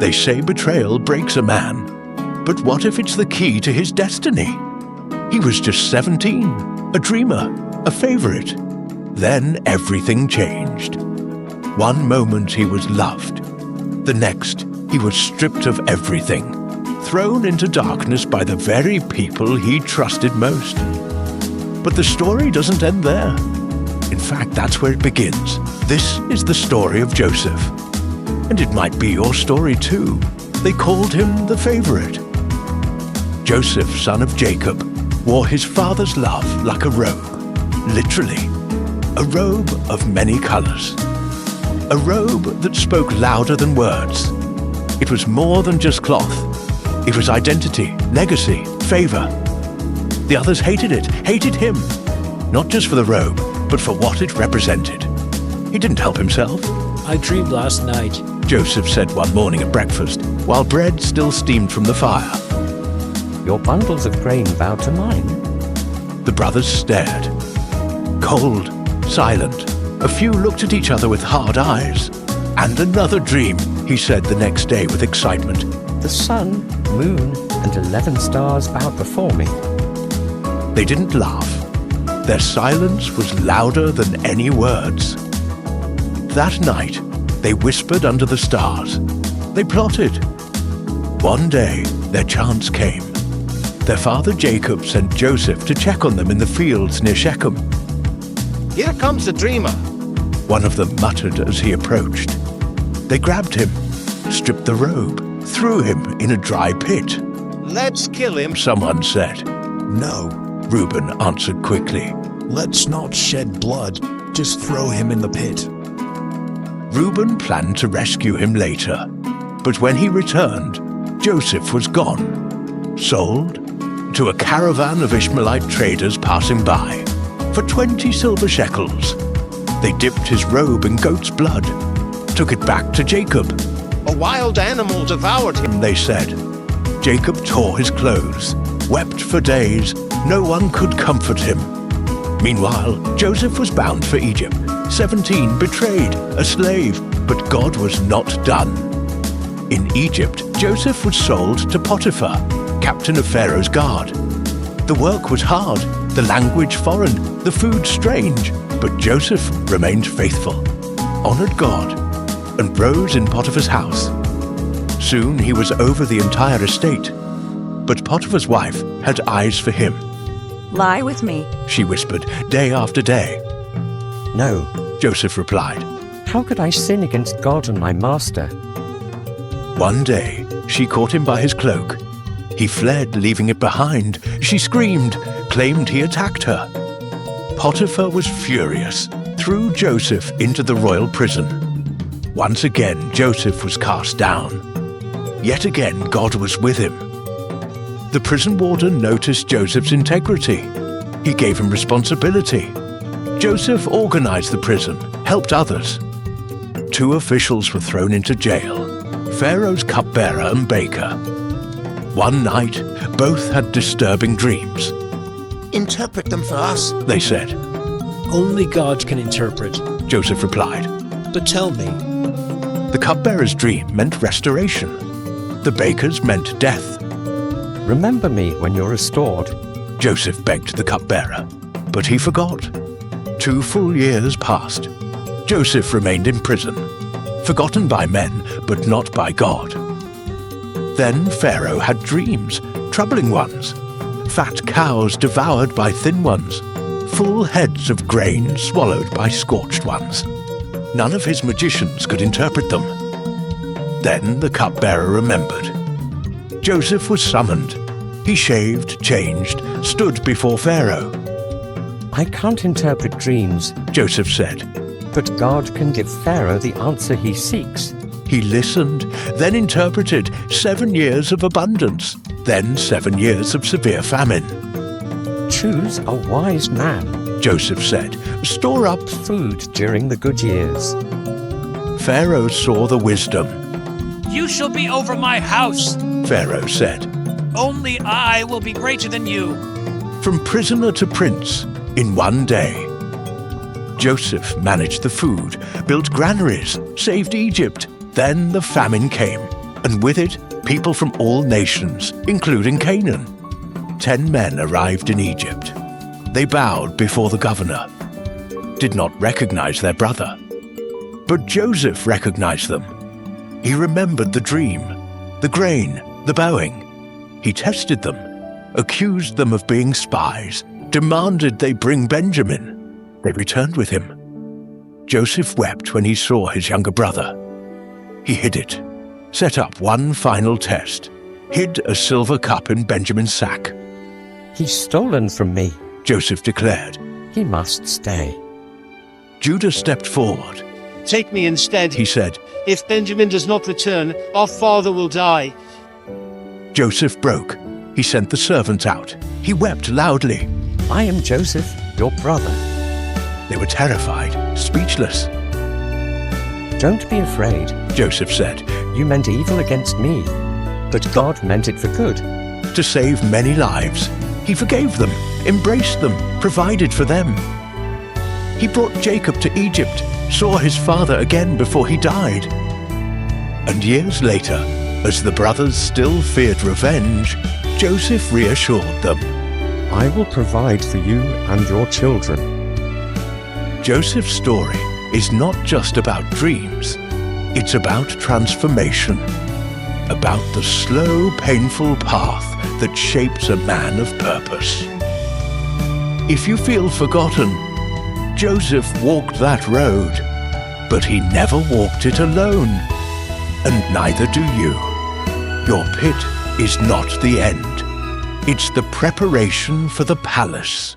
They say betrayal breaks a man, but what if it's the key to his destiny? He was just 17, a dreamer, a favorite. Then everything changed. One moment he was loved. The next, he was stripped of everything, thrown into darkness by the very people he trusted most. But the story doesn't end there. In fact, that's where it begins. This is the story of Joseph. And it might be your story too. They called him the favorite. Joseph, son of Jacob, wore his father's love like a robe, literally, a robe of many colors. A robe that spoke louder than words. It was more than just cloth. It was identity, legacy, favor. The others hated it, hated him, not just for the robe, but for what it represented. He didn't help himself. I dreamed last night, Joseph said one morning at breakfast, while bread still steamed from the fire. Your bundles of grain bow to mine. The brothers stared. Cold, silent. A few looked at each other with hard eyes. And another dream, he said the next day with excitement. The sun, moon, and 11 stars bowed before me. They didn't laugh. Their silence was louder than any words. That night, they whispered under the stars. They plotted. One day, their chance came. Their father Jacob sent Joseph to check on them in the fields near Shechem. Here comes the dreamer, one of them muttered as he approached. They grabbed him, stripped the robe, threw him in a dry pit. Let's kill him, someone said. No, Reuben answered quickly. let's not shed blood. Just throw him in the pit. Reuben planned to rescue him later, but when he returned, Joseph was gone, sold to a caravan of Ishmaelite traders passing by for 20 silver shekels. They dipped his robe in goat's blood, took it back to Jacob. a wild animal devoured him. They said. Jacob tore his clothes, wept for days. No one could comfort him. Meanwhile, Joseph was bound for Egypt, 17, betrayed, a slave, but God was not done. In Egypt, Joseph was sold to Potiphar, captain of Pharaoh's guard. The work was hard, the language foreign, the food strange, but Joseph remained faithful, honored God, and rose in Potiphar's house. Soon he was over the entire estate, but Potiphar's wife had eyes for him. Lie with me, She whispered day after day. No, Joseph replied. how could I sin against God and my master? One day, she caught him by his cloak. He fled, leaving it behind. She screamed, claimed he attacked her. Potiphar was furious, threw Joseph into the royal prison. Once again, Joseph was cast down. Yet again, God was with him. The prison warden noticed Joseph's integrity. He gave him responsibility. Joseph organized the prison, helped others. 2 officials were thrown into jail, Pharaoh's cupbearer and baker. One night, both had disturbing dreams. Interpret them for us. They said. only God can interpret. Joseph replied. But tell me, The cupbearer's dream meant restoration. The baker's meant death. Remember me when you're restored. Joseph begged the cupbearer, but he forgot. 2 full years passed. Joseph remained in prison, forgotten by men, but not by God. Then Pharaoh had dreams, troubling ones. Fat cows devoured by thin ones, full heads of grain swallowed by scorched ones. None of his magicians could interpret them. Then the cupbearer remembered. Joseph was summoned. He shaved, changed, stood before Pharaoh. I can't interpret dreams, Joseph said. but God can give Pharaoh the answer he seeks. He listened, then interpreted 7 years of abundance, then 7 years of severe famine. Choose a wise man. Joseph said, store up. Food during the good years. Pharaoh saw the wisdom. You shall be over my house. Pharaoh said, Only I will be greater than you. from prisoner to prince in one day. Joseph managed the food, built granaries, saved Egypt. Then the famine came. and with it, people from all nations, including Canaan. 10 men arrived in Egypt. They bowed before the governor, did not recognize their brother. But Joseph recognized them. He remembered the dream, the grain, the bowing. He tested them, accused them of being spies, demanded they bring Benjamin. They returned with him. Joseph wept when he saw his younger brother. He hid it, set up one final test, hid a silver cup in Benjamin's sack. He's stolen from me. Joseph declared. He must stay. Judah stepped forward. Take me instead, He said. If Benjamin does not return, our father will die. Joseph broke. He sent the servants out. He wept loudly. I am Joseph, your brother. They were terrified, speechless. Don't be afraid. Joseph said, You meant evil against me, but God meant it for good. to save many lives. He forgave them, embraced them, provided for them. He brought Jacob to Egypt, saw his father again before he died. And years later, as the brothers still feared revenge, Joseph reassured them. I will provide for you and your children. Joseph's story is not just about dreams, it's about transformation, about the slow, painful path that shapes a man of purpose. If you feel forgotten, Joseph walked that road, but he never walked it alone, and neither do you. Your pit is not the end. It's the preparation for the palace.